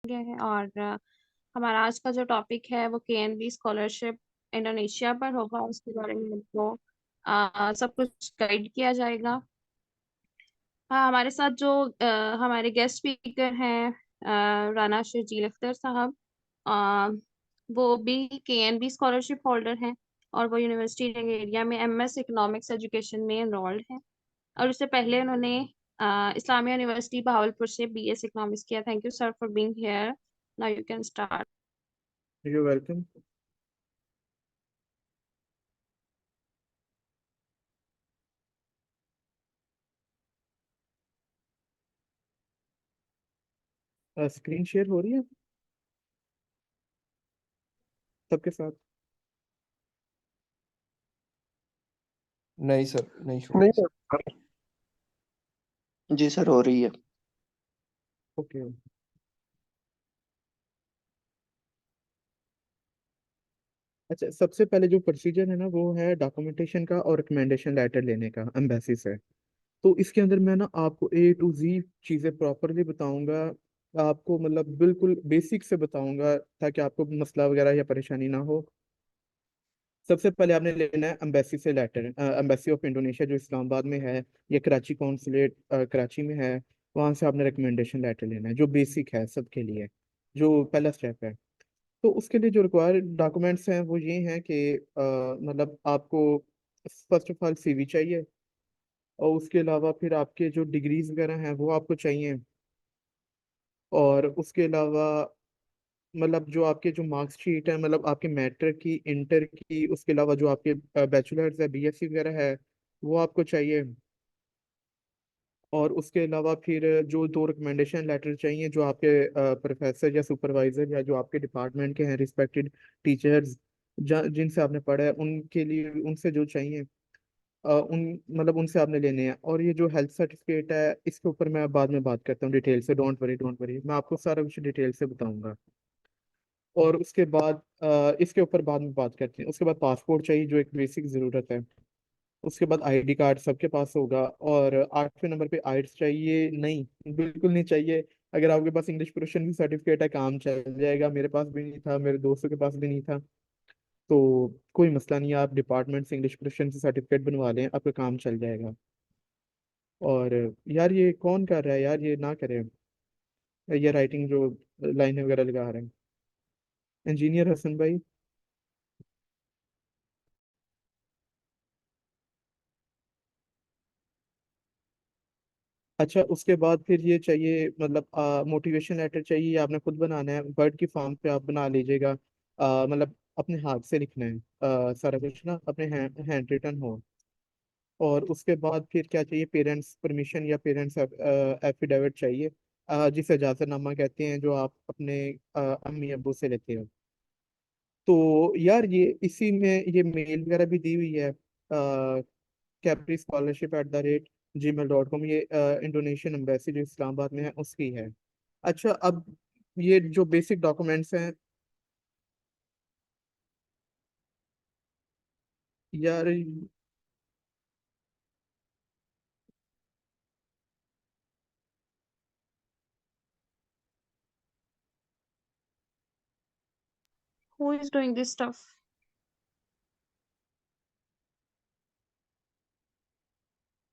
गए हैं और हमारा आज का जो टॉपिक है वो केएनबी स्कॉलरशिप इंडोनेशिया पर होगा। उसके बारे में हमको सब कुछ गाइड किया जाएगा। हाँ, हमारे साथ जो हमारे गेस्ट स्पीकर हैं, राना शर्जील अख्तर साहब। अ, वो भी केएनबी स्कॉलरशिप होल्डर हैं और वो यूनिवर्सिटी एरिया में एमएस इकोनॉमिक्स एजुकेशन में एनरोल्ड हैं। और उससे पहले उन्होंने इस्लामिया यूनिवर्सिटी बहावलपुर से बीएस इकोनॉमिक्स किया। Thank you sir for being here. Now you can start. You welcome. Screen share हो रही है सबके साथ? नहीं सर, नहीं शो हो नहीं रही। सर। जी सर, हो रही है। ओके। अच्छा, सबसे पहले जो प्रोसीजर है ना वो है डॉक्यूमेंटेशन का और रिकमेंडेशन लेटर लेने का एम्बेसी से। तो इसके अंदर मैं ना आपको A to Z चीज़ें प्रॉपरली बताऊंगा। आपको मतलब बिल्कुल बेसिक से बताऊंगा ताकि आपको मसला वगैरह या परेशानी ना हो। सबसे पहले आपने लेना है एम्बेसी से लेटर। एम्बेसी ऑफ इंडोनेशिया जो इस्लामाबाद में है या कराची कॉन्सुलेट कराची में है, वहाँ से आपने रिकमेंडेशन लेटर लेना है जो बेसिक है सबके लिए, जो पहला स्टेप है। तो उसके लिए जो रिक्वायर्ड डॉक्यूमेंट्स हैं वो ये हैं कि मतलब आपको फर्स्ट ऑफ ऑल CV चाहिए, और उसके अलावा फिर आपके जो डिग्रीज वगैरह हैं वो आपको चाहिए। और उसके अलावा मतलब जो आपके जो मार्कशीट है, मतलब आपके मैट्रिक की, इंटर की, उसके अलावा जो आपके बैचलर्स है, BSc वगैरह है, वो आपको चाहिए। और उसके अलावा फिर जो दो रिकमेंडेशन लेटर चाहिए जो आपके प्रोफेसर या सुपरवाइजर या जो आपके डिपार्टमेंट के हैं रिस्पेक्टेड टीचर्स जिनसे आपने पढ़ा है उनके लिए, उनसे जो चाहिए उन मतलब उनसे आपने लेने हैं। और ये जो हेल्थ सर्टिफिकेट है इसके ऊपर मैं बाद में बात करता हूँ डिटेल से। डोंट वरी, डोंट वरी, मैं आपको सारा कुछ डिटेल से बताऊंगा। और उसके बाद इसके ऊपर बाद में बात करते हैं। उसके बाद पासपोर्ट चाहिए जो एक बेसिक ज़रूरत है। उसके बाद ID कार्ड सबके पास होगा। और 8वें नंबर पे आइट्स चाहिए? नहीं, बिल्कुल नहीं चाहिए। अगर आपके पास इंग्लिश प्रोफिशिएंसी सर्टिफिकेट है काम चल जाएगा। मेरे पास भी नहीं था, मेरे दोस्तों के पास भी नहीं था, तो कोई मसला नहीं है, आप डिपार्टमेंट से इंग्लिश प्रोफिशिएंसी सर्टिफिकेट बनवा लें, आपका काम चल जाएगा। और यार ये कौन कर रहा है यार, ये ना करे ये राइटिंग जो लाइन वगैरह लगा रहे हैं। इंजीनियर हसन भाई। अच्छा, उसके बाद फिर ये चाहिए मतलब मोटिवेशन लेटर चाहिए, ये आपने खुद बनाना है, वर्ड की फॉर्म पे आप बना लीजिएगा। मतलब अपने हाथ से लिखना है, सारा कुछ ना अपने हैंड रिटन हो। और उसके बाद फिर क्या चाहिए, पेरेंट्स परमिशन या पेरेंट्स एफिडेविट चाहिए, जिसे इजाजतनामा कहते हैं, जो आप अपने अम्मी अब्बू से लेते हो। तो यार ये इसी में ये मेल वगैरह भी दी हुई है, caprischolarship@gmail.com, ये इंडोनेशियन एम्बेसी जो इस्लामाबाद में है उसकी है। अच्छा, अब ये जो बेसिक डॉक्यूमेंट्स हैं यार। Who is doing this stuff?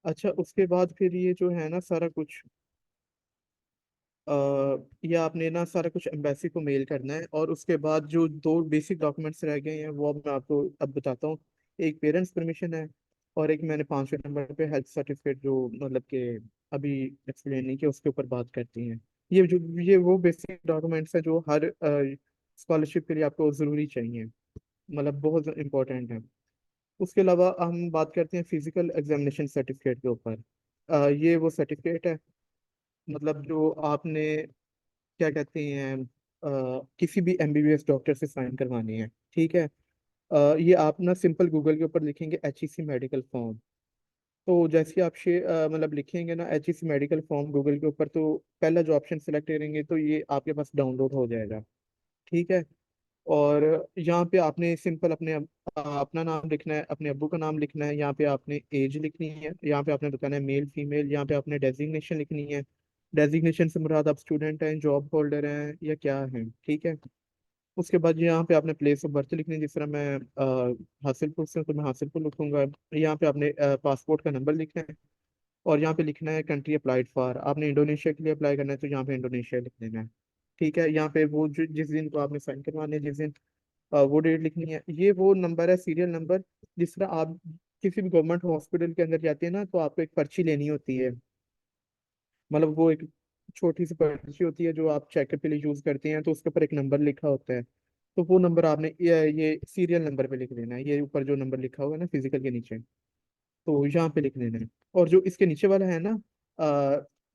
अच्छा, उसके बाद फिर ये जो है ना सारा कुछ ये आपने ना सारा कुछ एम्बेसी को मेल करना है। और उसके बाद जो दो बेसिक डॉक्यूमेंट्स रह गए हैं वो अब मैं आपको अब बताता हूँ। एक पेरेंट्स परमिशन है, और एक मैंने 5वें नंबर पे हेल्थ सर्टिफिकेट, जो मतलब कि अभी एक्सप्लेन नहीं किया, उसके ऊपर बात करती हैं। ये वो बेसिक डॉक्यूमेंट्स हैं जो हर स्कॉलरशिप के लिए आपको ज़रूरी चाहिए, मतलब बहुत इंपॉर्टेंट है। उसके अलावा हम बात करते हैं फिजिकल एग्जामिनेशन सर्टिफिकेट के ऊपर। ये वो सर्टिफिकेट है मतलब जो आपने क्या कहते हैं किसी भी MBBS डॉक्टर से साइन करवानी है, ठीक है। ये आप ना सिंपल गूगल के ऊपर लिखेंगे HEC मेडिकल फॉर्म। तो जैसे ही आप मतलब लिखेंगे ना HEC मेडिकल फॉर्म गूगल के ऊपर, तो पहला जो ऑप्शन सेलेक्ट करेंगे तो ये आपके पास डाउनलोड हो जाएगा, ठीक है। और यहाँ पे आपने सिंपल अपना नाम लिखना है, अपने अब्बू का नाम लिखना है, यहाँ पे आपने एज लिखनी है, यहाँ पे आपने बताना है मेल फीमेल, यहाँ पे आपने डेजिग्नेशन लिखनी है, डेजिग्नेशन से मुराद आप स्टूडेंट हैं, जॉब होल्डर हैं या क्या हैं, ठीक है। उसके बाद यहाँ पे आपने प्लेस ऑफ बर्थ लिखनी है, जिस तरह मैं हासिलपुर से हूँ तो मैं हासिलपुर लिखूंगा। यहाँ पे आपने पासपोर्ट का नंबर लिखना है, और यहाँ पे लिखना है कंट्री अप्लाइड फॉर। आपने इंडोनेशिया के लिए अप्लाई करना है तो यहाँ पे इंडोनेशिया लिख देना है, ठीक है। यहाँ पे वो जो जिस दिन को आपने साइन करवाने हैं, जिस दिन वो डेट लिखनी है। ये वो नंबर है, सीरियल नंबर। जिस तरह आप किसी भी गवर्नमेंट हॉस्पिटल के अंदर जाते हैं ना, तो आपको एक पर्ची लेनी होती है, मतलब वो एक छोटी सी पर्ची होती है जो आप चेकअप के लिए यूज करते हैं, तो उसके ऊपर एक नंबर लिखा होता है। तो वो नंबर आपने ये सीरियल नंबर पे लिख देना है, ये ऊपर जो नंबर लिखा हुआ है ना फिजिकल के नीचे, तो यहाँ पे लिख देना है। और जो इसके नीचे वाला है ना,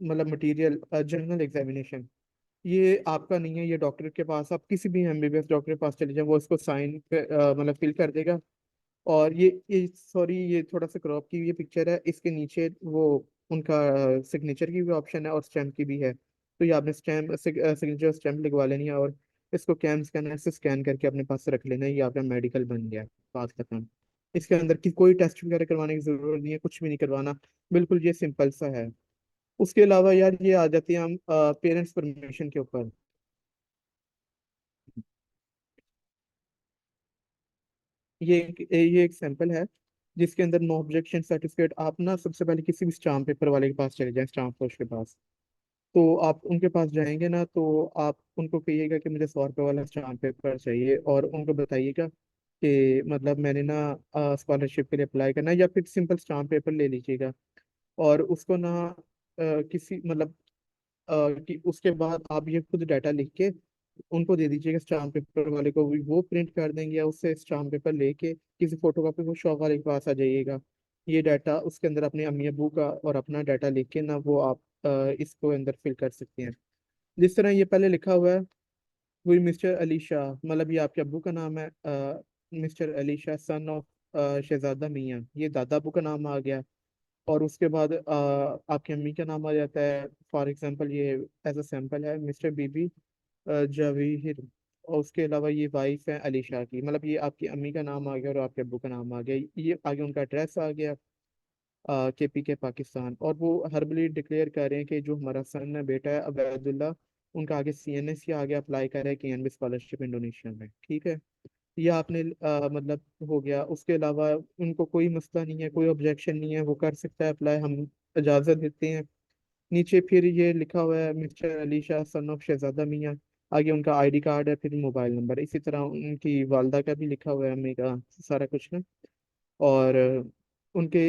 मतलब मटेरियल जनरल एग्जामिनेशन, ये आपका नहीं है, ये डॉक्टर के पास, आप किसी भी एमबीबीएस डॉक्टर के पास चले जाए, वो इसको साइन मतलब फिल कर देगा। और ये सॉरी, ये थोड़ा सा क्रॉप की ये पिक्चर है, इसके नीचे वो उनका सिग्नेचर की भी ऑप्शन है और स्टैम्प की भी है। तो ये आपने स्टैम्प सिग्नेचर स्टैम्प लगवा लेनी है, और इसको कैम स्कैनर से स्कैन करके अपने पास रख लेना है। ये आपका मेडिकल बन गया, बात खत्म। इसके अंदर की कोई टेस्ट वगैरह करवाने की जरूरत नहीं है, कुछ भी नहीं करवाना, बिल्कुल ये सिंपल सा है। उसके अलावा यार ये आ जाती है हम पेरेंट्स परमिशन के ऊपर। ये एक सैंपल है, जिसके अंदर नो ऑब्जेक्शन सर्टिफिकेट। आप ना सबसे पहले किसी भी स्टाम्प पेपर वाले के पास चले जाएं, स्टाम्प पोस्ट के पास। तो आप उनके पास जाएंगे ना, तो आप उनको कहिएगा कि मुझे 100 रुपये वाला स्टाम्प पेपर चाहिए, और उनको बताइएगा कि मतलब मैंने ना स्कॉलरशिप के लिए अप्लाई करना है, या फिर सिंपल स्टाम्प पेपर ले लीजिएगा। और उसको ना किसी मतलब कि उसके बाद आप ये खुद डाटा लिख के उनको दे दीजिएगा, स्टाम्प पेपर वाले को भी वो प्रिंट कर देंगे, या उससे स्टाम्प पेपर लेके किसी फोटोकॉपी वो शॉप वाले के पास आ जाइएगा। ये डाटा उसके अंदर अपने अम्मी अबू का और अपना डाटा लिख के ना वो आप इसको अंदर फिल कर सकते हैं। जिस तरह ये पहले लिखा हुआ है, वही मिस्टर अली शाह, मतलब ये आपके अब्बू का नाम है, mister Ali Shah son of Shahzada Miyan, ये दादा अबू का नाम आ गया। और उसके बाद आपकी अम्मी का नाम आ जाता है, फॉर एग्जांपल ये एज अ सैंपल है मिस्टर बीबी जवीहिर। और उसके अलावा ये वाइफ है अली शाह की, मतलब ये आपकी अम्मी का नाम आ गया और आपके अब्बू का नाम आ गया, ये आगे उनका एड्रेस आ गया, के पाकिस्तान। और वो हर्बली डिक्लेयर कर रहे हैं कि जो हमारा सन है, बेटा है अबैदुल्ला, उनका आगे सीएनएस या आगे अप्लाई कर रहा है केएनबी स्कॉलरशिप इंडोनेशिया में, ठीक है। ये आपने मतलब हो गया। उसके अलावा उनको कोई मसला नहीं है, कोई ऑब्जेक्शन नहीं है, वो कर सकता है अप्लाई, हम इजाज़त देते हैं। नीचे फिर ये लिखा हुआ है mister Ali Shah son of Shahzada Miyan, आगे उनका आईडी कार्ड है, फिर मोबाइल नंबर, इसी तरह उनकी वालदा का भी लिखा हुआ है, अम्मी का, सारा कुछ ना। और उनके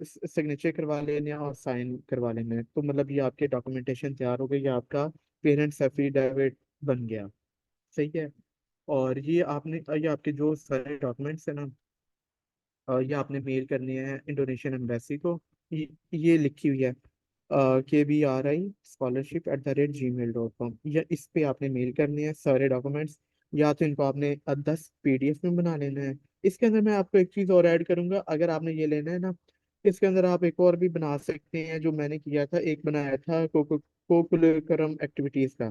सिग्नेचर करवा लेने हैं और साइन करवा लेने हैं, तो मतलब ये आपके डॉक्यूमेंटेशन तैयार हो गई, ये आपका पेरेंट्स एफिडेविट बन गया, सही है। और ये आपके जो सारे डॉक्यूमेंट्स है ना, ये आपने मेल करनी है इंडोनेशियन एम्बेसी को। ये लिखी हुई है KBRI scholarship@gmail.com, या इस पे आपने मेल करनी है सारे डॉक्यूमेंट्स। या तो इनको आपने 10 PDF में बना लेना है। इसके अंदर मैं आपको एक चीज़ और ऐड करूंगा, अगर आपने ये लेना है ना, इसके अंदर आप एक और भी बना सकते हैं, जो मैंने किया था, एक बनाया था कोकुलम एक्टिविटीज़ का।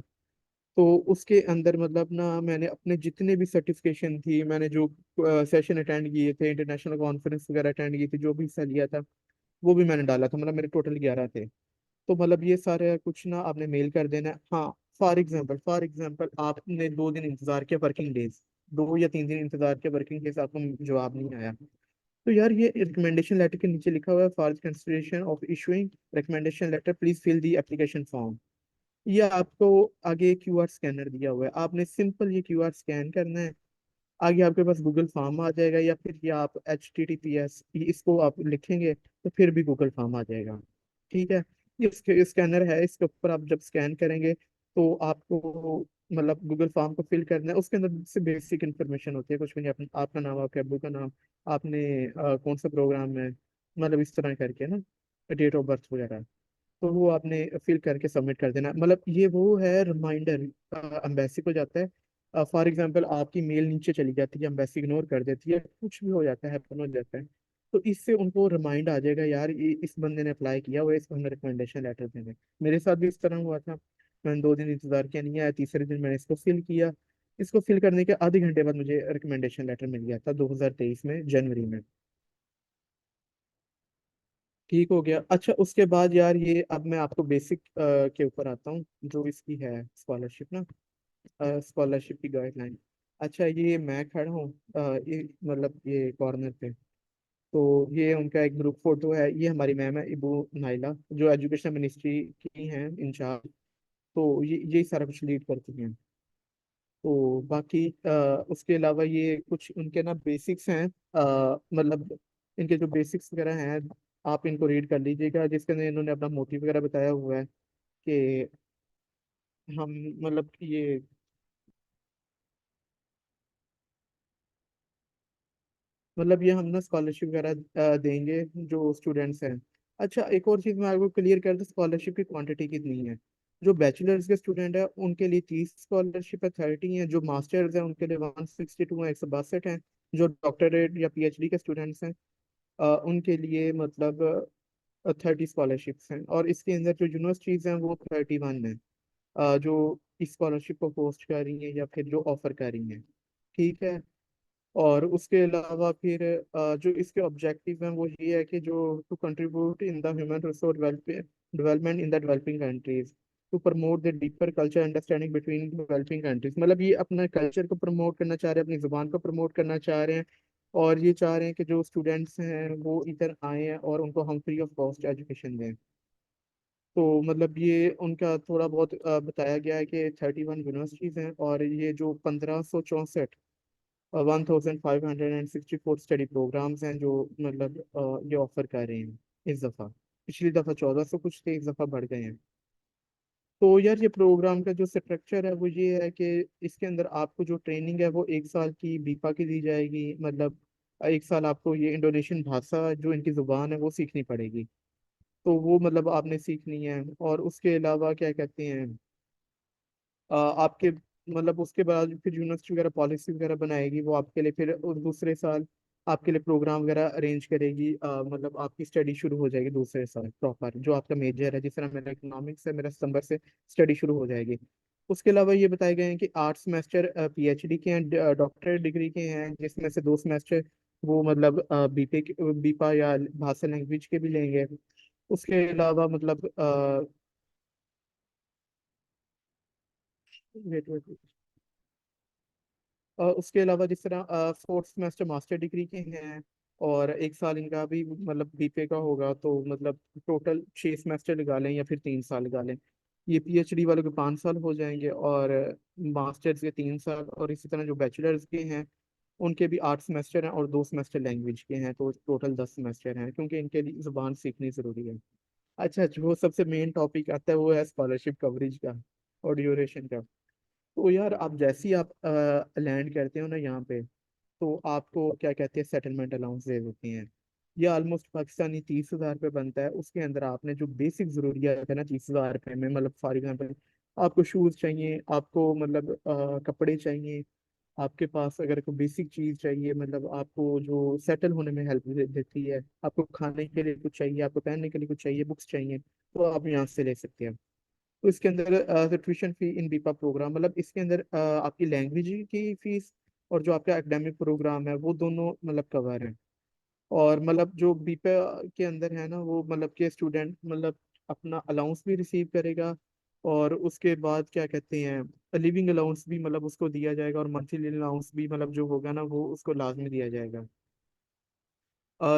तो उसके अंदर मतलब ना मैंने अपने जितने भी सर्टिफिकेशन थी, मैंने जो सेशन अटेंड किए थे, इंटरनेशनल कॉन्फ्रेंस वगैरह अटेंड की थी, जो भी हिस्सा लिया था, वो भी मैंने डाला था, मतलब मेरे टोटल 11 थे। तो मतलब ये सारे कुछ ना आपने मेल कर देना है। हाँ, फॉर एग्जांपल आपने 2 दिन इंतजार किया, वर्किंग डेज, 2 या 3 दिन इंतजार किया वर्किंग डेज, आपको जवाब नहीं आया, तो यार ये रिकमेंडेशन लेटर के नीचे लिखा हुआ है, for consideration of issuing recommendation letter please fill the application form. ये आपको आगे क्यूआर स्कैनर दिया हुआ है, आपने सिंपल ये क्यूआर स्कैन करना है। आगे आपके पास गूगल फॉर्म आ जाएगा, या फिर ये आप HTTPS इसको आप लिखेंगे तो फिर भी गूगल फॉर्म आ जाएगा, ठीक है। ये स्कैनर है, इसके ऊपर आप जब स्कैन करेंगे तो आपको मतलब गूगल फॉर्म को फिल करना है। उसके अंदर से बेसिक इन्फॉर्मेशन होती है, कुछ भी नहीं, आपका नाम, आपके अब्बू का नाम, आपने कौन सा प्रोग्राम में, मतलब इस तरह करके ना, डेट ऑफ बर्थ वगैरह। तो वो आपने फिल करके सबमिट कर देना, मतलब ये वो है रिमाइंडर, एम्बेसी को जाता है। फॉर एग्जांपल आपकी मेल नीचे चली जाती है, एम्बेसी इग्नोर कर देती है, कुछ भी हो जाता है, हैपन हो जाता है, तो इससे उनको रिमाइंड आ जाएगा, यार ये इस बंदे ने अप्लाई किया हुआ है, इसको हमें रिकमेंडेशन लेटर देने। मेरे साथ भी इस तरह हुआ था, मैंने 2 दिन इंतजार किया, नहीं आया, तीसरे दिन मैंने इसको फिल किया। इसको फिल करने के आधे घंटे बाद मुझे रिकमेंडेशन लेटर मिल गया था, 2023 में जनवरी में, ठीक हो गया। अच्छा, उसके बाद यार ये अब मैं आपको बेसिक के ऊपर आता हूँ, जो इसकी है स्कॉलरशिप ना, स्कॉलरशिप की गाइडलाइन। अच्छा, ये मैं खड़ा हूँ ये मतलब ये कॉर्नर पे, तो ये उनका एक ग्रुप फोटो है। ये हमारी मैम है इबू नाइला, जो एजुकेशन मिनिस्ट्री की हैं इंचार्ज। तो ये सारा कुछ लीड करती हैं। तो बाकी उसके अलावा ये कुछ उनके ना बेसिक्स हैं, मतलब इनके जो बेसिक्स वगैरह हैं, आप इनको रीड कर लीजिएगा, जिसके अंदर इन्होंने अपना मोटिव वगैरह बताया हुआ है कि हम मतलब ये मतलब ये हम ना स्कॉलरशिप वगैरह देंगे जो स्टूडेंट्स हैं। अच्छा, एक और चीज़ मैं आपको क्लियर कर दूं, स्कॉलरशिप की क्वांटिटी कितनी है। जो बैचलर्स के स्टूडेंट है उनके लिए 30 स्कॉलरशिप है, 30 है। जो मास्टर्स है उनके लिए 162 है, 162 है। जो डॉक्टरेट या पीएचडी के स्टूडेंट्स हैं उनके लिए मतलब 30 स्कॉलरशिप्स हैं। और इसके अंदर जो यूनिवर्सिटीज़ हैं वो 31 है, जो इस स्कॉलरशिप को होस्ट कर रही हैं या फिर जो ऑफर कर रही हैं। ठीक है। और उसके अलावा फिर जो इसके ऑब्जेक्टिव हैं वो ये है कि जो to contribute in the human resource development in the developing countries, to promote the deeper culture understanding between developing countries. मतलब ये अपना कल्चर को प्रमोट करना चाह रहे हैं, अपनी जुबान को प्रमोट करना चाह रहे हैं। और ये चाह रहे हैं कि जो स्टूडेंट्स हैं वो इधर आए हैं और उनको हम फ्री ऑफ कॉस्ट एजुकेशन दें। तो मतलब ये उनका थोड़ा बहुत बताया गया है कि 31 यूनिवर्सिटीज़ हैं, और ये जो 1564 1564 स्टडी प्रोग्राम्स हैं जो मतलब ये ऑफर कर रहे हैं इस दफ़ा। पिछली दफ़ा 1400 कुछ थे, इस दफ़ा बढ़ गए हैं। तो यार ये प्रोग्राम का जो स्ट्रक्चर है वो ये है कि इसके अंदर आपको जो ट्रेनिंग है वो 1 साल की बीपा की दी जाएगी। मतलब 1 साल आपको ये इंडोनेशियन भाषा जो इनकी ज़ुबान है वो सीखनी पड़ेगी। तो वो मतलब आपने सीखनी है। और उसके अलावा क्या कहते हैं, आपके मतलब उसके बाद फिर यूनिवर्सिटी वगैरह पॉलिसी वगैरह बनाएगी वो आपके लिए। फिर उस दूसरे साल आपके लिए प्रोग्राम वगैरह अरेंज करेगी। मतलब आपकी स्टडी शुरू हो जाएगी दूसरे साल प्रॉपर, जो आपका मेजर है। जिस तरह मेरा इकोनॉमिक्स है, मेरा सितंबर से स्टडी शुरू हो जाएगी। उसके अलावा ये बताए गए हैं कि 8 सेमेस्टर पीएचडी के हैं, डॉक्टरेट डिग्री के हैं, जिसमें से 2 सेमेस्टर वो मतलब बीपे बीपा या भाषा लैंग्वेज के भी लेंगे। उसके अलावा मतलब वेट वेट उसके अलावा जिस तरह 4th सेमेस्टर मास्टर डिग्री के हैं, और 1 साल इनका भी मतलब बीपे का होगा। तो मतलब टोटल 6 सेमेस्टर लगा लें या फिर 3 साल लगा लें। ये पीएचडी वालों के 5 साल हो जाएंगे, और मास्टर्स के 3 साल। और इसी तरह जो बैचलर्स के हैं उनके भी 8 सेमेस्टर हैं, और 2 सेमेस्टर लैंग्वेज के हैं। तो टोटल 10 सेमेस्टर हैं, क्योंकि इनके लिए जुबान सीखनी ज़रूरी है। अच्छा, जो सबसे मेन टॉपिक आता है वो है स्कॉलरशिप कवरेज का और ड्यूरेशन का। तो यार आप जैसे ही आप लैंड करते हो ना यहाँ पे, तो आपको क्या कहते हैं सेटलमेंट अलाउंस दे देते हैं। ये ऑलमोस्ट पाकिस्तानी 30,000 रुपये बनता है। उसके अंदर आपने जो बेसिक जरूरियात है ना 30,000 रुपये में, मतलब फॉर एग्जाम्पल आपको शूज़ चाहिए, आपको मतलब कपड़े चाहिए, आपके पास अगर कोई बेसिक चीज़ चाहिए, मतलब आपको जो सेटल होने में हेल्प देती है, आपको खाने के लिए कुछ चाहिए, आपको पहनने के लिए कुछ चाहिए, बुक्स चाहिए, तो आप यहाँ से ले सकते हैं। तो इसके अंदर ट्यूशन फी इन बीपा प्रोग्राम, मतलब इसके अंदर आपकी लैंग्वेज की फीस और जो आपका एकेडमिक प्रोग्राम है वो दोनों मतलब कवर है। और मतलब जो बीपा के अंदर है ना, वो मतलब के स्टूडेंट मतलब अपना अलाउंस भी रिसीव करेगा। और उसके बाद क्या कहते हैं लिविंग अलाउंस भी मतलब उसको दिया जाएगा, और मंथली अलाउंस भी मतलब जो होगा ना वो उसको लाजमी दिया जाएगा।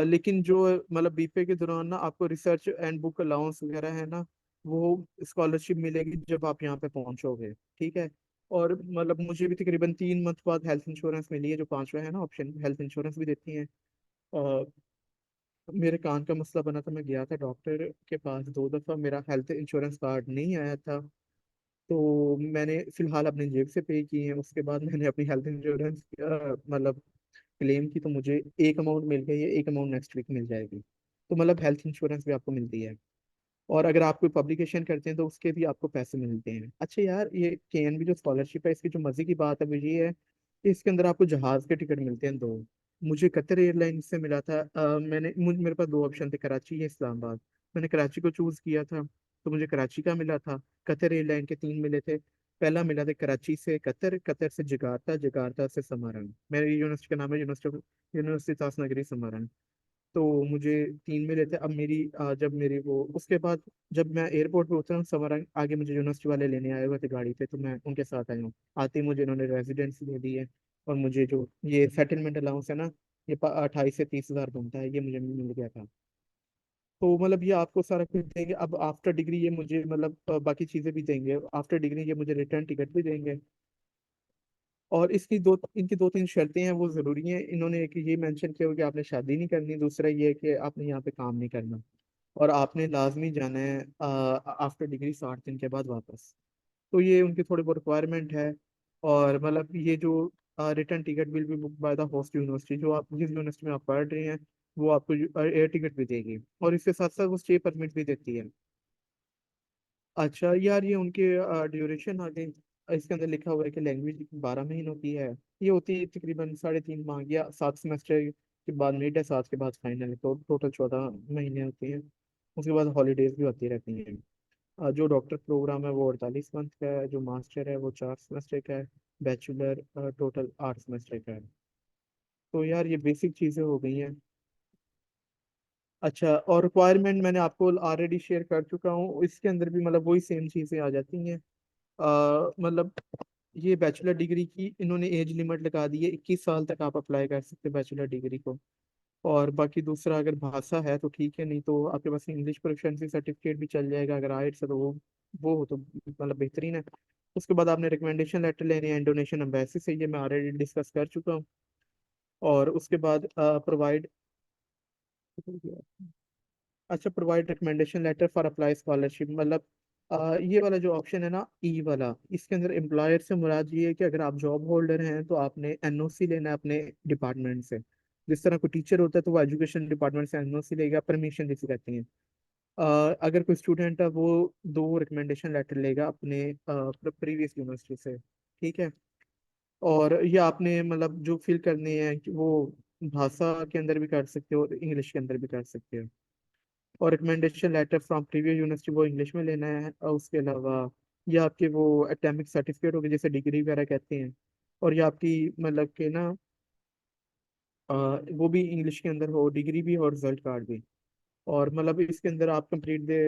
लेकिन जो मतलब बीपे के दौरान ना आपको रिसर्च एंड बुक अलाउंस वगैरह है ना, वो स्कॉलरशिप मिलेगी जब आप यहाँ पे पहुंचोगे। ठीक है। और मतलब मुझे भी तकरीबन 3 मंथ बाद हेल्थ इंश्योरेंस मिली है, जो पांचवा है ना ऑप्शन, हेल्थ इंश्योरेंस भी देती हैं। अ, मेरे कान का मसला बना था, मैं गया था डॉक्टर के पास 2 दफ़ा, मेरा हेल्थ इंश्योरेंस कार्ड नहीं आया था। तो मैंने फिलहाल अपने जेब से पे किए हैं। उसके बाद मैंने अपनी हेल्थ इंश्योरेंस मतलब क्लेम की, तो मुझे एक अमाउंट मिल गई है, एक अमाउंट नेक्स्ट वीक मिल जाएगी। तो मतलब हेल्थ इंश्योरेंस भी आपको मिलती है। और अगर आप कोई पब्लिकेशन करते हैं तो उसके भी आपको पैसे मिलते हैं। अच्छा यार, ये केएनबी जो स्कॉलरशिप है इसकी जो मजे की बात है वो ये है कि इसके अंदर आपको जहाज के टिकट मिलते हैं 2। मुझे कतर एयरलाइन से मिला था। मेरे पास 2 ऑप्शन थे, कराची या इस्लामाबाद। मैंने कराची को चूज किया था, तो मुझे कराची का मिला था। कतर एयरलाइन के 3 मिले थे। पहला मिला था कराची से कतर, कतर से जगार्ता, जगार्ता से समारन। मेरी यूनिवर्सिटी का नाम है यूनिवर्सिटी तासनगरी समारन। तो मुझे 3 मिले थे। अब मेरी जब मेरी वो उसके बाद जब मैं एयरपोर्ट पे उतरा, समर आगे मुझे यूनिवर्सिटी वाले लेने आए हुए थे गाड़ी पे, तो मैं उनके साथ आया हूँ। आते ही मुझे इन्होंने रेजिडेंसी दे दी है, और मुझे जो ये सेटलमेंट अलाउंस है ना, ये 28 से 30 हज़ार बनता है, ये मुझे मिल गया था। तो मतलब ये आपको सारा कुछ देंगे। अब आफ्टर डिग्री ये मुझे मतलब बाकी चीज़ें भी देंगे। आफ्टर डिग्री ये मुझे रिटर्न टिकट भी देंगे। और इनकी दो तीन शर्तें हैं, वो ज़रूरी हैं। इन्होंने एक ये मेंशन किया हुआ कि आपने शादी नहीं करनी, दूसरा ये है कि आपने यहाँ पे काम नहीं करना, और आपने लाजमी जाना है आफ्टर डिग्री 60 दिन के बाद वापस। तो ये उनकी थोड़ी बहुत रिक्वायरमेंट है। और मतलब ये जो return ticket will be book by the host university, जो आप जिस यूनिवर्सिटी में आप पढ़ रहे हैं वो आपको एयर टिकट भी देगी, और इसके साथ साथ वो स्टे परमिट भी देती है। अच्छा यार, ये उनके ड्यूरेशन आगे इसके अंदर लिखा हुआ है कि लैंग्वेज 12 महीनों की है। ये होती है तकरीबन 3.5 माह या 7 सेमेस्टर के बाद मिड है, 7 के बाद फाइनल है, तो टोटल 14 महीने होती हैं। उसके बाद हॉलीडेज भी होती रहती हैं। जो डॉक्टर प्रोग्राम है वो 48 मंथ का है, जो मास्टर है वो 4 सेमेस्टर का है, बैचलर टोटल 8 सेमेस्टर का है। तो यार ये बेसिक चीज़ें हो गई हैं। अच्छा, और रिक्वायरमेंट मैंने आपको ऑलरेडी शेयर कर चुका हूँ, इसके अंदर भी मतलब वही सेम चीज़ें आ जाती हैं। मतलब ये बैचलर डिग्री की इन्होंने एज लिमिट लगा दी है, 21 साल तक आप अप्लाई कर सकते हैं बैचलर डिग्री को। और बाकी दूसरा, अगर भाषा है तो ठीक है, नहीं तो आपके पास इंग्लिश प्रोफिशिएंसी सर्टिफिकेट भी चल जाएगा। अगर आइट्स है तो वो हो तो मतलब बेहतरीन है। उसके बाद आपने रिकमेंडेशन लेटर लेने हैं इंडोनेशियन एम्बेसी से, ये मैं ऑलरेडी डिस्कस कर चुका हूँ। और उसके बाद प्रोवाइड अच्छा, provide recommendation letter for apply scholarship, मतलब ये वाला जो ऑप्शन है ना, ई वाला, इसके अंदर एम्प्लॉयर से मुराद ये है कि अगर आप जॉब होल्डर हैं तो आपने एनओसी लेना है अपने डिपार्टमेंट से। जिस तरह कोई टीचर होता है तो वो एजुकेशन डिपार्टमेंट से एनओसी लेगा, परमिशन जिसे कहते हैं। अगर कोई स्टूडेंट है वो 2 रिकमेंडेशन लेटर लेगा अपने प्रीवियस यूनिवर्सिटी से। ठीक है। और ये आपने मतलब जो फिल करने हैं कि वो भाषा के अंदर भी कर सकते हो और इंग्लिश के अंदर भी कर सकते हो। और recommendation letter from previous university वो इंग्लिश में लेना है। और उसके अलावा ये आपके वो एकेडमिक सर्टिफिकेट हो गए, जैसे डिग्री वगैरह कहते हैं। और ये आपकी मतलब के ना वो भी इंग्लिश के अंदर हो, डिग्री भी और रिजल्ट कार्ड भी। और मतलब इसके अंदर आप कंप्लीट दे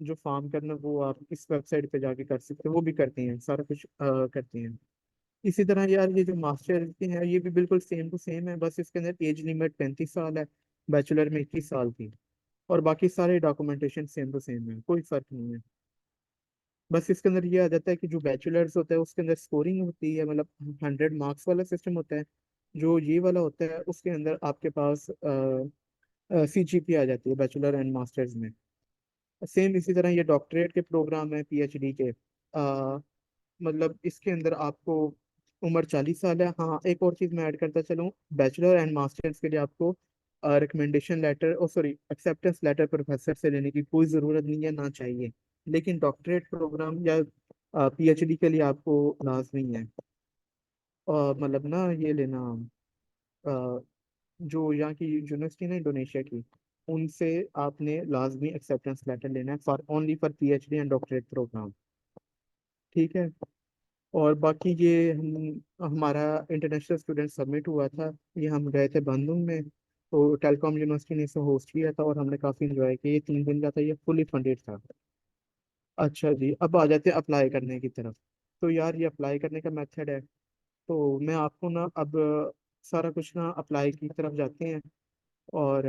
जो फॉर्म करना वो आप इस वेबसाइट पे जाके कर सकते हो, वो भी करते हैं, सारा कुछ करते हैं। इसी तरह यार ये जो मास्टर के हैं ये भी बिल्कुल सेम टू सेम है, बस इसके अंदर एज लिमिट 35 साल है, बैचलर में 21 साल थी। और बाकी सारे डॉक्यूमेंटेशन सेम टू सेम है, कोई फर्क नहीं है। बस इसके अंदर ये आ जाता है कि जो बैचलर्स होता है उसके अंदर स्कोरिंग होती है, मतलब 100 मार्क्स वाला सिस्टम होता है। जो ये वाला होता है उसके अंदर आपके पास CGPA आ जाती है बैचलर एंड मास्टर्स में। सेम इसी तरह ये डॉक्टरेट के प्रोग्राम है, PhD के मतलब इसके अंदर आपको उम्र 40 साल है। हाँ, एक और चीज़ मैं ऐड करता चलूँ, बैचलर एंड मास्टर्स के लिए आपको रिकमेंडेशन लेटर, ओ सॉरी, एक्सेप्टेंस लेटर प्रोफेसर से लेने की कोई ज़रूरत नहीं है, ना चाहिए। लेकिन डॉक्टरेट प्रोग्राम या PhD के लिए आपको लाजमी है। मतलब ना ये लेना, अ, जो यहाँ की यूनिवर्सिटी ना इंडोनेशिया की, उनसे आपने लाजमी एक्सेप्टेंस लेटर लेना है for only for PhD and doctorate programme. ठीक है। और बाकी ये हमारा इंटरनेशनल स्टूडेंट सबमिट हुआ था, ये हम गए थे बंदुंग में, तो टेलकॉम यूनिवर्सिटी ने इसे होस्ट किया था और हमने काफ़ी इंजॉय किया। ये 3 दिन का था, ये फुली फंडेड था। अच्छा जी, अब आ जाते हैं अप्लाई करने की तरफ। तो यार ये अप्लाई करने का मेथड है, तो मैं आपको ना अब सारा कुछ ना अप्लाई की तरफ जाते हैं। और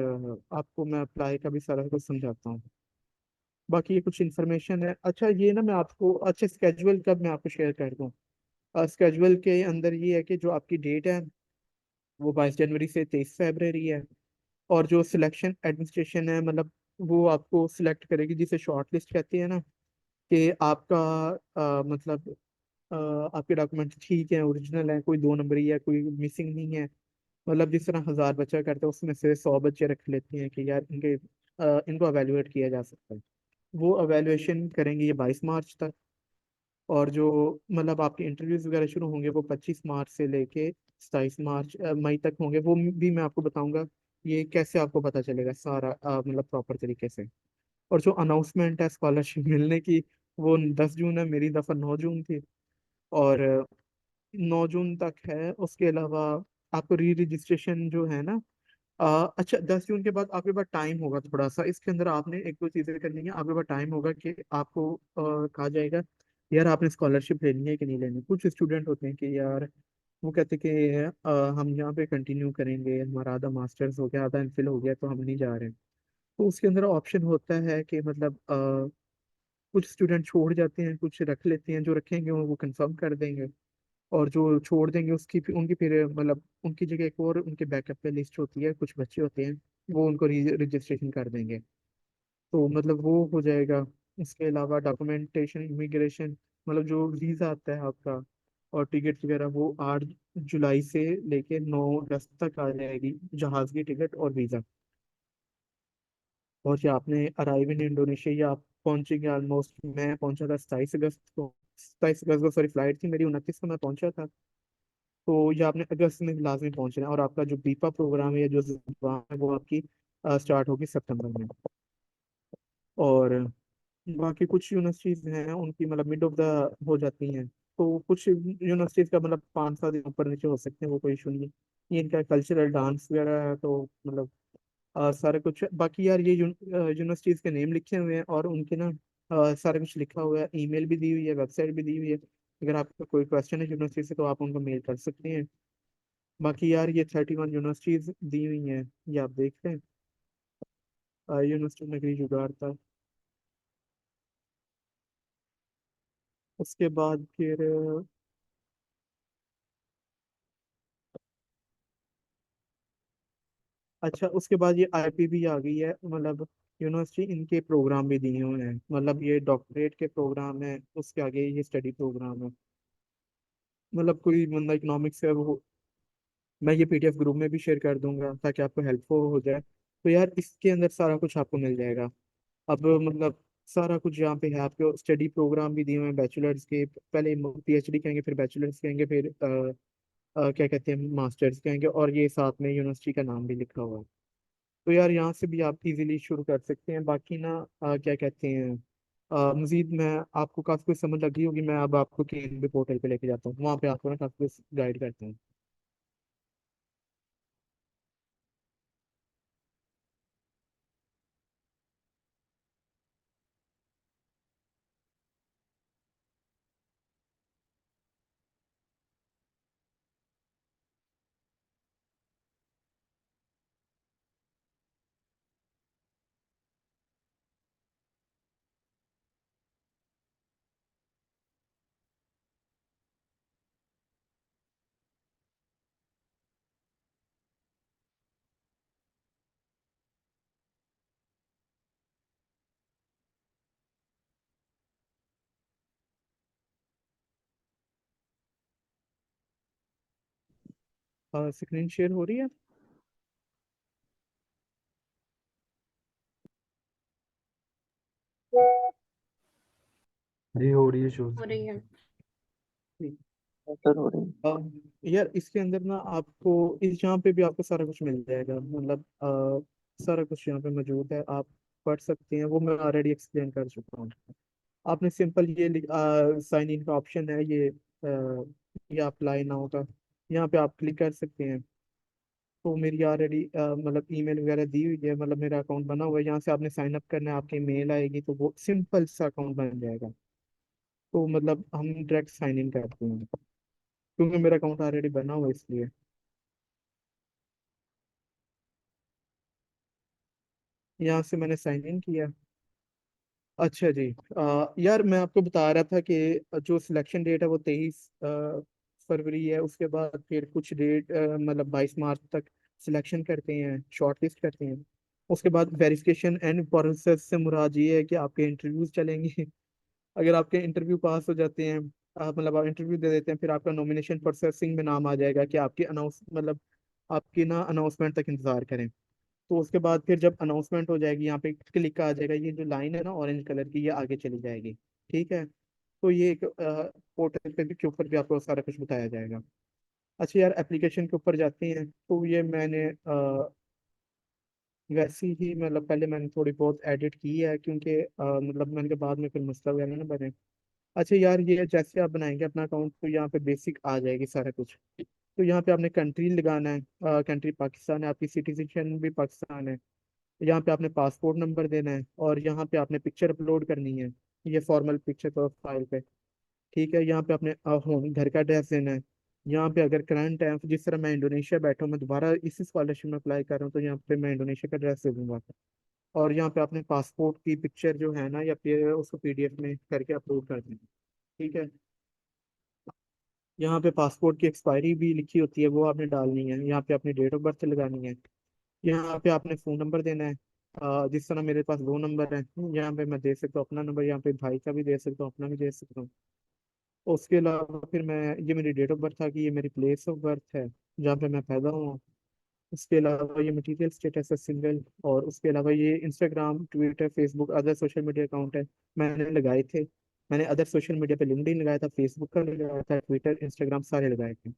आपको मैं अप्लाई का भी सारा कुछ समझाता हूँ। बाकी ये कुछ इन्फॉर्मेशन है। अच्छा ये ना मैं आपको, अच्छा स्केजुअल कब मैं आपको शेयर कर दूँ। स्केजुअल के अंदर ये है कि जो आपकी डेट है वो 22 जनवरी से 23 फरवरी है। और जो सिलेक्शन एडमिनिस्ट्रेशन है, मतलब वो आपको सिलेक्ट करेगी, जिसे शॉर्ट लिस्ट कहते हैं ना, कि आपका मतलब आपके डॉक्यूमेंट ठीक है, ओरिजिनल है, कोई 2 नंबरी है, कोई मिसिंग नहीं है। मतलब जिस तरह 1000 बच्चा करते हैं उसमें से 100 बच्चे रख लेते हैं कि यार इनको अवेलुएट किया जा सकता है। वो अवेलुएशन करेंगे ये 22 मार्च तक। और जो मतलब आपके इंटरव्यूज वगैरह शुरू होंगे वो 25 मार्च से लेके 27 मई तक होंगे, वो भी मैं आपको बताऊंगा ये कैसे आपको पता चलेगा सारा मतलब प्रॉपर तरीके से। और जो अनाउंसमेंट है स्कॉलरशिप मिलने की, वो 10 जून है, मेरी दफ़ा 9 जून थी। और 9 जून तक है। उसके अलावा आपको री रजिस्ट्रेशन जो है ना, अच्छा, 10 जून के बाद आपके पास टाइम होगा थोड़ा सा, इसके अंदर आपने एक दो चीजें करनी है। आपके पास टाइम होगा कि आपको कहा जाएगा यार आपने स्कॉलरशिप लेनी है कि नहीं लेनी। कुछ स्टूडेंट होते हैं कि यार वो कहते कि हम यहाँ पे कंटिन्यू करेंगे, हमारा आधा मास्टर्स हो गया, आधा एमफिल हो गया, तो हम नहीं जा रहे हैं। तो उसके अंदर ऑप्शन होता है कि मतलब कुछ स्टूडेंट छोड़ जाते हैं, कुछ रख लेते हैं। जो रखेंगे वो कंफर्म कर देंगे, और जो छोड़ देंगे उसकी उनकी फिर मतलब उनकी जगह एक और उनके बैकअप पे लिस्ट होती है, कुछ बच्चे होते हैं वो उनको रजिस्ट्रेशन कर देंगे। तो मतलब वो हो जाएगा। इसके अलावा डॉक्यूमेंटेशन, इमिग्रेशन, मतलब जो वीज़ा आता है आपका और टिकट वगैरह, वो 8 जुलाई से लेके 9 अगस्त तक आ जाएगी, जहाज़ की टिकट और वीज़ा। और ये आपने अराइव इन इंडोनेशिया, या आप पहुंचेंगे ऑलमोस्ट। मैं पहुंचा था 27 अगस्त को। 27 अगस्त को सॉरी, फ्लाइट थी मेरी, 29 को मैं पहुंचा था। तो ये आपने अगस्त में लाजमी पहुंचना है। और आपका जो बीपा प्रोग्राम है या जो ज़ुबान है वो आपकी स्टार्ट होगी सितंबर में। और बाकी कुछ यूनिवर्सिटीज हैं उनकी मतलब मिड ऑफ द हो जाती हैं। तो कुछ यूनिवर्सिटीज का मतलब 5-7 दिन ऊपर नीचे हो सकते हैं, वो कोई इशू नहीं है। ये इनका कल्चरल डांस वगैरह है, तो मतलब सारा कुछ। बाकी यार ये यूनिवर्सिटीज के नेम लिखे हुए हैं और उनके ना सारा कुछ लिखा हुआ है, ईमेल भी दी हुई है, वेबसाइट भी दी हुई है। अगर आपका कोई क्वेश्चन है यूनिवर्सिटी से तो आप उनको मेल कर सकते हैं। बाकी यार ये 31 यूनिवर्सिटीज दी हुई हैं, ये आप देख लें। यूनिवर्सिटी नगरी जुगाड़ था। उसके बाद फिर अच्छा, उसके बाद ये आईपी भी आ गई है, मतलब यूनिवर्सिटी इनके प्रोग्राम भी दिए हुए हैं। मतलब ये डॉक्टरेट के प्रोग्राम है, उसके आगे ये स्टडी प्रोग्राम है। मतलब कोई बंदा इकोनॉमिक्स है वो, मैं ये पीडीएफ ग्रुप में भी शेयर कर दूंगा ताकि आपको हेल्पफुल हो जाए। तो यार इसके अंदर सारा कुछ आपको मिल जाएगा। अब मतलब सारा कुछ यहाँ पे है। आपके स्टडी प्रोग्राम भी दिए हुए हैं बैचलर्स के, पहले पीएचडी कहेंगे, फिर बैचलर्स कहेंगे, फिर क्या कहते हैं मास्टर्स कहेंगे, और ये साथ में यूनिवर्सिटी का नाम भी लिखा हुआ है। तो यार यहाँ से भी आप इजीली शुरू कर सकते हैं। बाकी ना क्या कहते हैं, मजीद मैं आपको काफ़ी कुछ समझ लगी होगी, मैं अब आपको केएनबी पोर्टल पे लेके जाता हूँ, वहाँ पे आपको ना काफ़ी कुछ गाइड करते हैं। स्क्रीन शेयर हो रही है? जी हो रही है शो। हो रही है। ठीक। सर हो रही है। यार इसके अंदर ना आपको इस यहाँ पे भी आपको सारा कुछ मिल जाएगा, मतलब सारा कुछ यहाँ पे मौजूद है, आप पढ़ सकते हैं। वो मैं ऑलरेडी एक्सप्लेन कर चुका हूँ। आपने सिंपल ये साइन इन का ऑप्शन है, ये अप्लाई नाउ का, यहाँ पे आप क्लिक कर सकते हैं। तो मेरी ऑलरेडी मतलब ईमेल वगैरह दी हुई है, मतलब मेरा अकाउंट बना हुआ है। यहाँ से आपने साइन अप करना है, आपकी मेल आएगी, तो वो सिंपल सा अकाउंट बन जाएगा। तो मतलब हम डायरेक्ट साइन इन करते हैं, क्योंकि मेरा अकाउंट ऑलरेडी बना हुआ है इसलिए। यहाँ से मैंने साइन इन किया। अच्छा जी। यार मैं आपको बता रहा था कि जो सिलेक्शन डेट है वो 23 फरवरी है। उसके बाद फिर कुछ डेट मतलब 22 मार्च तक सिलेक्शन करते हैं, शॉर्ट लिस्ट करते हैं। उसके बाद वेरिफिकेशन एंड प्रोसेस से मुराद ये है कि आपके इंटरव्यूज चलेंगे। अगर आपके इंटरव्यू पास हो जाते हैं, आप मतलब आप इंटरव्यू दे देते हैं, फिर आपका नॉमिनेशन प्रोसेसिंग में नाम आ जाएगा कि आपकी अनाउंस मतलब आपकी ना अनाउंसमेंट तक इंतजार करें। तो उसके बाद फिर जब अनाउंसमेंट हो जाएगी, यहाँ पे क्लिक का आ जाएगा, ये जो लाइन है ना ऑरेंज कलर की, ये आगे चली जाएगी। ठीक है। तो ये एक पोर्टल पे भी के ऊपर भी आपको सारा कुछ बताया जाएगा। अच्छा यार, एप्लीकेशन के ऊपर जाते हैं। तो ये मैंने वैसे ही मतलब पहले मैंने थोड़ी बहुत एडिट की है, क्योंकि मतलब मैंने कहा बाद में फिर मसला वगैरह ना बने। अच्छा यार, ये जैसे आप बनाएंगे अपना अकाउंट, तो यहाँ पे बेसिक आ जाएगी सारा कुछ। तो यहाँ पे आपने कंट्री लगाना है, कंट्री पाकिस्तान है, आपकी सिटीजन भी पाकिस्तान है। यहाँ पे आपने पासपोर्ट नंबर देना है, और यहाँ पे आपने पिक्चर अपलोड करनी है, ये फॉर्मल पिक्चर प्रोफाइल पे। ठीक है, यहाँ पे आपने होम घर का एड्रेस देना है। यहाँ पे अगर करंट है, जिस तरह मैं इंडोनेशिया बैठा हूँ, मैं दोबारा इसी स्कॉलरशिप में अप्लाई कर रहा हूँ, तो यहाँ पे मैं इंडोनेशिया का एड्रेस दे दूंगा। और यहाँ पे आपने पासपोर्ट की पिक्चर जो है ना, या फिर उसको पीडीएफ में करके अपलोड कर देना। ठीक है, यहाँ पे पासपोर्ट की एक्सपायरी भी लिखी होती है, वो आपने डालनी है। यहाँ पे अपनी डेट ऑफ बर्थ लगानी है। यहाँ पे आपने फ़ोन नंबर देना है। जिस तरह मेरे पास दो नंबर है, यहाँ पे मैं दे सकता हूँ अपना नंबर, यहाँ पे भाई का भी दे सकता हूँ, अपना भी दे सकता हूँ। उसके अलावा फिर मैं, ये मेरी डेट ऑफ बर्थ था कि ये मेरी प्लेस ऑफ बर्थ है, जहाँ पे मैं पैदा हुआ। उसके अलावा ये मटेरियल स्टेटस है सिंगल। और उसके अलावा ये Instagram, Twitter, Facebook, other social media account है, मैंने लगाए थे। मैंने अदर सोशल मीडिया पे लिंक्डइन लगाया था, फेसबुक का लगाया था, ट्विटर, इंस्टाग्राम सारे लगाए थे।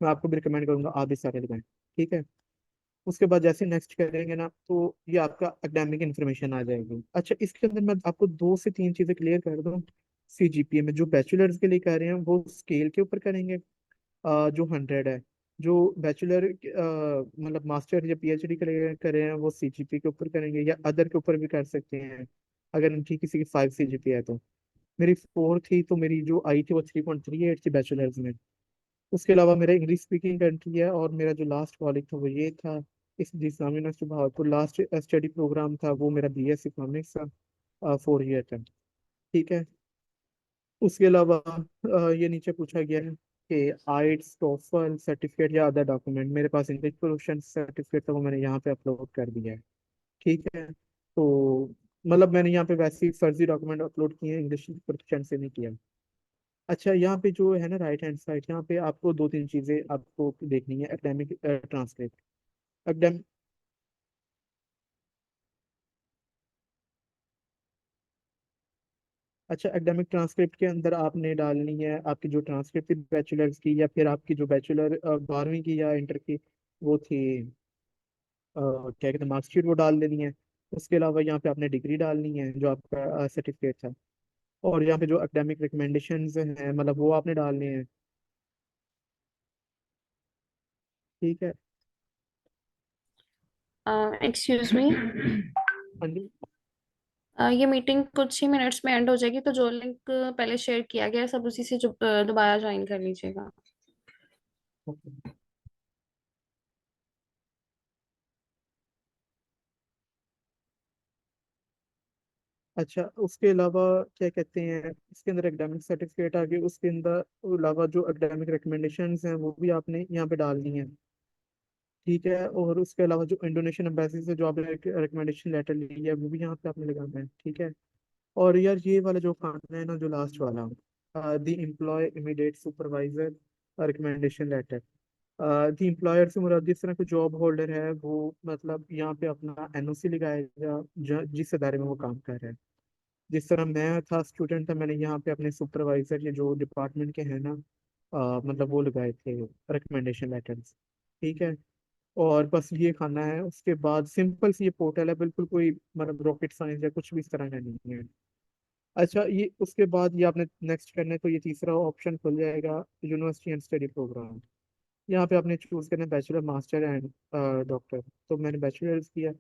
मैं आपको भी रिकमेंड करूंगा आप भी सारे लगाएं। ठीक है, उसके बाद जैसे नेक्स्ट करेंगे ना, तो ये आपका एकेडमिक इन्फॉर्मेशन आ जाएगी। अच्छा, इसके अंदर मैं आपको दो से तीन चीजें क्लियर कर दूं। सीजीपीए में जो बैचलर्स के लिए कर रहे हैं वो स्केल के ऊपर करेंगे, जो 100 है। जो बैचलर मतलब मास्टर या पीएचडी कर रहे हैं, वो सीजीपी के ऊपर करेंगे, या अदर के ऊपर भी कर सकते हैं, अगर उनकी किसी की 5 सीजीपी है तो। मेरी 4 थी, तो मेरी जो आई थी वो 3.38 थी बैचलर्स में। उसके अलावा मेरा इंग्लिश स्पीकिंग कंट्री है, और मेरा जो लास्ट कॉलेज था वो ये था, इस इस्लामी university Bahawalpur. Last study programme था वो मेरा बीएस इकोनॉमिक्स था, 4 ईयर का। ठीक है, उसके अलावा ये नीचे पूछा गया है कि आइट्स, टोफल सर्टिफिकेट या अदर डॉक्यूमेंट। मेरे पास इंग्लिश प्रोफिशिएंसी सर्टिफिकेट था, वो मैंने यहाँ पे अपलोड कर दिया है। ठीक है, तो मतलब मैंने यहाँ पे वैसे ही फर्जी डॉक्यूमेंट अपलोड किए हैं, इंग्लिश प्रोफिशिएंसी नहीं किया। अच्छा, यहाँ पे जो है ना राइट हैंड साइड, यहाँ पे आपको दो तीन चीजें आपको देखनी है। Academic transcript. एकेडम अच्छा, एकेडमिक ट्रांसक्रिप्ट के अंदर आपने डालनी है आपकी जो ट्रांसक्रिप्ट थी बैचलर्स की, या फिर आपकी जो बैचलर 12वीं की या इंटर की वो थी, क्या कहते हैं, मार्कशीट, वो डाल देनी है। उसके अलावा यहाँ पे आपने डिग्री डालनी है जो आपका सर्टिफिकेट था। और यहाँ पे जो एकेडमिक रिकमेंडेशंस हैं, मतलब वो आपने डालने हैं। ठीक है। एक्सक्यूज मी, हाँ जी। ये मीटिंग कुछ ही मिनट्स में एंड हो जाएगी, तो जो लिंक पहले शेयर किया गया है सब उसी से दोबारा ज्वाइन कर लीजिएगा। ओके। अच्छा, उसके अलावा क्या कहते हैं, इसके अंदर एकेडमिक सर्टिफिकेट आ गए, उसके अंदर अलावा जो एकेडमिक रिकमेंडेशंस हैं वो भी आपने यहाँ पे डालनी है। ठीक है, और उसके अलावा जो इंडोनेशियन एम्बेसी से जो आपने रिकमेंडेशन लेटर ली है वो भी यहाँ पे आपने लगाना है। ठीक है। और यार ये वाला जो खाना है ना, जो लास्ट वाला, the employ immediate supervisor recommendation letter. The employer से मुराद जिस तरह का जॉब होल्डर है, वो मतलब यहाँ पे अपना एनओसी लगाएगा जिस इदारे में वो काम कर रहा है। जिस तरह मैं था, स्टूडेंट था, मैंने यहाँ पे अपने सुपरवाइजर या जो डिपार्टमेंट के हैं ना, मतलब वो लगाए थे रिकमेंडेशन लेटर्स। ठीक है, और बस ये खाना है। उसके बाद सिंपल सी ये पोर्टल है, बिल्कुल कोई मतलब रॉकेट साइंस या कुछ भी इस तरह का नहीं है। अच्छा, ये उसके बाद ये आपने नेक्स्ट करना है, तो ये तीसरा ऑप्शन खुल जाएगा, यूनिवर्सिटी एंड स्टडी प्रोग्राम। यहाँ पे आपने चूज करना है बैचलर, मास्टर एंड डॉक्टर। तो मैंने बैचलर्स किया।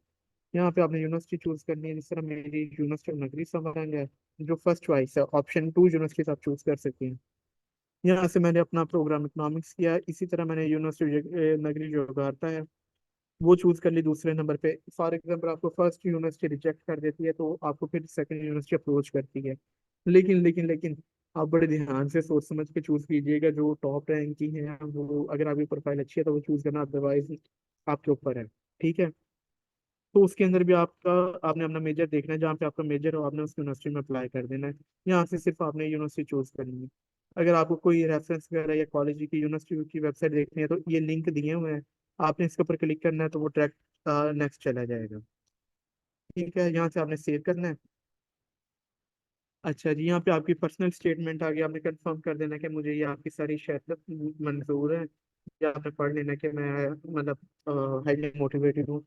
यहाँ पे आपने यूनिवर्सिटी चूज करनी है, जिस तरह मेरी यूनिवर्सिटी नगरी समरंग है, जो फर्स्ट चॉइस है। ऑप्शन 2 यूनिवर्सिटी आप चूज कर सकते हैं। यहाँ से मैंने अपना प्रोग्राम इकोनॉमिक्स किया। इसी तरह मैंने यूनिवर्सिटी नगरी जो जकार्ता है वो चूज कर ली दूसरे नंबर पे। फॉर एग्जाम्पल, आपको फर्स्ट यूनिवर्सिटी रिजेक्ट कर देती है, तो आपको फिर सेकंड यूनिवर्सिटी अप्रोच करती है। लेकिन आप बड़े ध्यान से सोच समझ के चूज कीजिएगा, जो टॉप रैंक की है वो, अगर आपकी प्रोफाइल अच्छी है तो वो चूज करना, अदरवाइज आपके ऊपर है। ठीक है, तो उसके अंदर भी आपने अपना मेजर देखना है, जहाँ पे आपका मेजर हो आपने उस यूनिवर्सिटी में अप्लाई कर देना है। यहाँ से सिर्फ आपने यूनिवर्सिटी चूज करनी है। अगर आपको कोई रेफरेंस वगैरह या कॉलेज की, यूनिवर्सिटी की वेबसाइट देखनी है, तो ये लिंक दिए हुए हैं, आपने इसके ऊपर क्लिक करना है, तो वो ट्रैक नेक्स्ट चला जाएगा। ठीक है, यहाँ से आपने सेव करना है। अच्छा जी, यहाँ पे आपकी पर्सनल स्टेटमेंट आ गई, आपने कंफर्म कर देना कि मुझे ये आपकी सारी शर्त मंजूर है। या आपने पढ़ लेना कि मैं मतलब हाईली मोटिवेटेड हूँ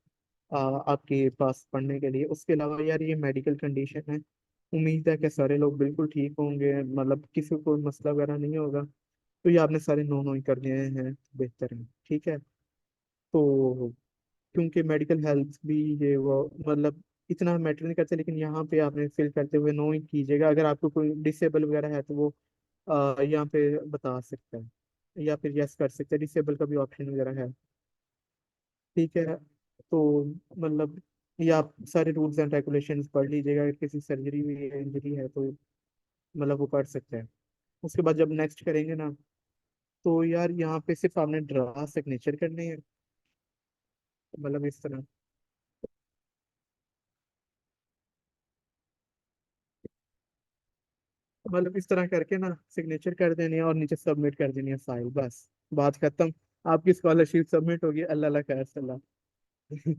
आपके पास पढ़ने के लिए। उसके अलावा यार ये मेडिकल कंडीशन है, उम्मीद है कि सारे लोग बिल्कुल ठीक होंगे, मतलब किसी को कोई मसला वगैरह नहीं होगा। तो ये आपने सारे नो नो ही कर दिए हैं, बेहतर है, ठीक है। तो क्योंकि मेडिकल हेल्थ भी ये वो मतलब इतना मैटर नहीं करते, लेकिन यहाँ पे आपने फिल करते हुए नो ही कीजिएगा। अगर आपको कोई डिसेबल वगैरह है तो वो यहाँ पे बता सकता है, या फिर यस कर सकते हैं, डिसेबल का भी ऑप्शन वगैरह है, ठीक है। तो मतलब ये आप सारे रूल्स एंड रेगुलेशंस पढ़ लीजिएगा, अगर किसी सर्जरी में इंजरी है तो मतलब वो कर सकते हैं। उसके बाद जब नेक्स्ट करेंगे ना, तो यार यहाँ पे सिर्फ आपने ड्रा सिग्नेचर करने हैं, मतलब इस तरह, मतलब इस तरह करके ना सिग्नेचर कर देनी है और नीचे सबमिट कर देनी है फाइल, बस बात खत्म। आपकी स्कॉलरशिप सबमिट होगी, अल्लाह अल्लाह खैर सलाह।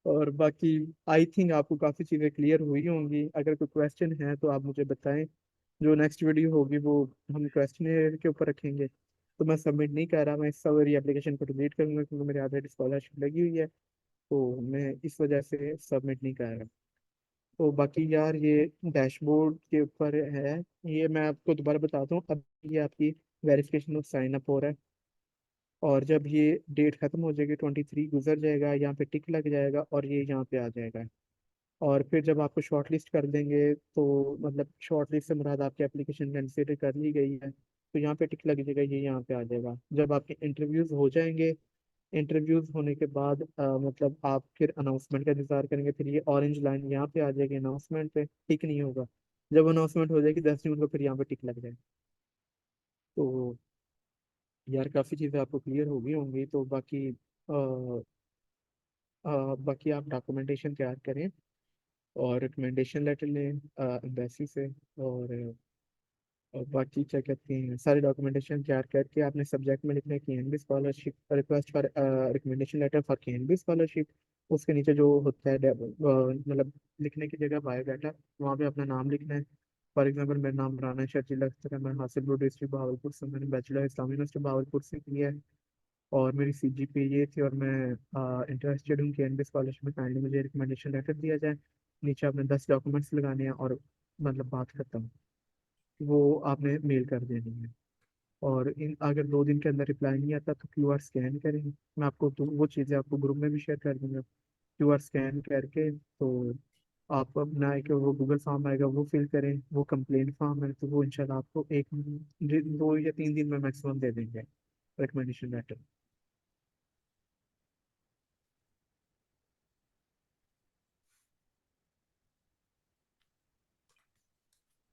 और बाकी आई थिंक आपको काफ़ी चीज़ें क्लियर हुई होंगी। अगर कोई क्वेश्चन है तो आप मुझे बताएं। जो नेक्स्ट वीडियो होगी वो हम क्वेश्चन के ऊपर रखेंगे। तो मैं सबमिट नहीं कर रहा, मैं इस सारी एप्लीकेशन को डिलीट करूंगा क्योंकि मेरे आधार स्कॉलरशिप लगी हुई है, तो मैं इस वजह से सबमिट नहीं कर रहा। तो बाकी यार ये डैशबोर्ड के ऊपर है, ये मैं आपको दोबारा बताता हूँ। अब ये आपकी वेरिफिकेशन ऑफ साइन अप हो रहा है, और जब ये डेट खत्म हो जाएगी, 23 गुजर जाएगा, यहाँ पे टिक लग जाएगा और ये यहाँ पे आ जाएगा। और फिर जब आपको शॉर्ट लिस्ट कर देंगे तो मतलब शॉर्ट लिस्ट से मुराद आपकी एप्लीकेशन कंसिडर कर ली गई है, तो यहाँ पे टिक लग जाएगा, ये यहाँ पे आ जाएगा। जब आपके इंटरव्यूज हो जाएंगे, इंटरव्यूज होने के बाद मतलब आप फिर अनाउंसमेंट का इंतजार करेंगे, फिर ये ऑरेंज लाइन यहाँ पे आ जाएगी, अनाउंसमेंट पे टिक नहीं होगा। जब अनाउंसमेंट हो जाएगी 10 जून को, फिर यहाँ पे टिक लग जाएगा। तो यार काफ़ी चीज़ें आपको क्लियर हो गई होंगी। तो बाकी बाकी आप डॉक्यूमेंटेशन तैयार करें और रिकमेंडेशन लेटर लें एम्बेसी से। और बाकी क्या कहते हैं, सारे डॉक्यूमेंटेशन तैयार करके आपने सब्जेक्ट में लिखना है KNB scholarship, request for recommendation letter for KNB scholarship. उसके नीचे जो होता है मतलब लिखने की जगह बायोडाटा, वहाँ पे अपना नाम लिखना है। फॉर एग्जाम्पल मेरा नाम राना शर्जिल अख्तर है, मैं हासिलपुर डिस्ट्रिक्ट भावलपुर से, मैंने बैचलर इस्लामी यूनिवर्सिटी भावलपुर से किया है, और मेरी CGPA ये थी, और मैं इंटरेस्टेड हूँ KNB स्कॉलरशिप में, काइंडली मुझे रिकमेंडेशन लेटर दिया जाए। नीचे आपने 10 डॉक्यूमेंट्स लगाने हैं, और मतलब बात खत्म, वो आपने मेल कर देनी है। और इन अगर 2 दिन के अंदर रिप्लाई नहीं आता तो QR स्कैन करें। मैं आपको तो वो चीज़ें आपको ग्रुप में भी शेयर कर दूंगा। QR स्कैन करके तो आप अपना एक वो गूगल फॉर्म आएगा, वो फिल करें। वो कंप्लेंट फॉर्म है, तो वो इंशाल्लाह आपको 2 या 3 दिन में मैक्सिमम दे देंगे रिकमेंडेशन लेटर।